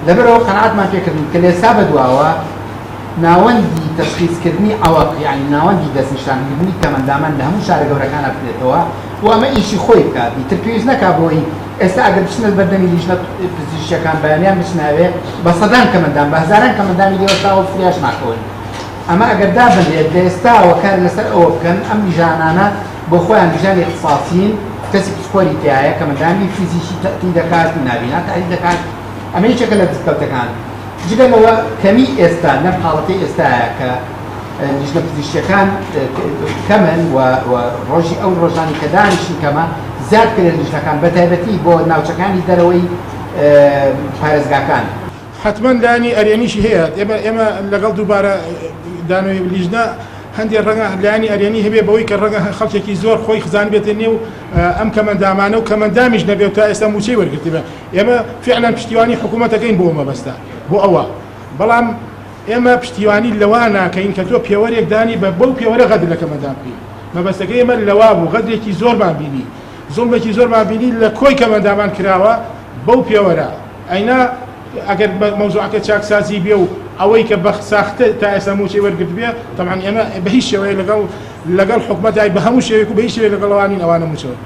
لەبەرەوە قەناعەتمان پێکردن کە لێستا بەدواوە ناوەندی تەشخیصکردنی ئەوەق یعنی ناوەندی دەستنیشانکردنی کەمەندامان لە هەموو شارە گەورەکانە بدرێتەوە و ئەمە ئیشی خۆی بکات ئیتر پێویست نەکا بۆی ئێستا ئەگەر بچنە بەردەمی لیژنە پزیشکیەکان بەیانیان بچناوێ بە سەدان کەمەندان بە هەزاران کەمەندانی لێوەستاوە فریاش ناکەون ئەمە ئەگەر دابنرێت لە ئێستاوە کار لەسەر ئەوە بکەن ئەم لیژانانە بۆ خۆیان لیژانی اختصاسین کەسی پسپۆری تایە کەمەندانی فیزیکی تەقی دەکات نابینا تەقی دەکات ئەمە هیچێکە لە دەستکەوتەکان جگەلەوە کەمی ئێستا لەم حاڵەتی ئێستایە کە لیژنە پزیشکیەکان کەمن و ڕۆژی ئەو ڕۆژانی کە دانیشتن کەمە زیاد کرێت لیژنەکان بە تایبەتی بۆ ناوچەکانی دەرەوەی پارێزگاکان حتما لانی ئەرێنیشی هەیە ئێمە لەگەڵ دووبارە دانەوەی لیژنە هەندێک ڕەنگە لایانی ئەرێنی هەبێ بەوەی کە ڕەنگە خەڵکێکی زۆر خۆی خزان بێتە نێو ئەم کەمەندامانە و کەمەندامیش نەبێت تا ئێستا موچەی وەرگرتبێ ئێمە فعلا پشتیوانی حکوومەتەکەین بۆ مەبەستە بۆ ئەوە بەڵام ئێمە پشتیوانی لەوا ناکەین کە تۆ پێوەرێک دانی بە بەو پێوەرە غەدر لە کەمەندام بکەی مەبەستەکەی ئێمە لەوا بوو غەدرێکی زۆرمان بینی زوڵمێکی زۆرمان بینی لە کۆی کەمەندامان کراوە بەو پێوەرە ئەینا ئەگەر مەوزوعەکە چاکسازی بێ و ئەوەی کە بە ساختە تا ئێستا موچەی وەرگرت بێ تەمان ئێمە بە هیچ شێوەیە لەگەڵ حکوومەتای بە هەموو شێوەیەک و بە هیچ شێوەیە لەگەڵ ئەوانین ئەوانە موچەوە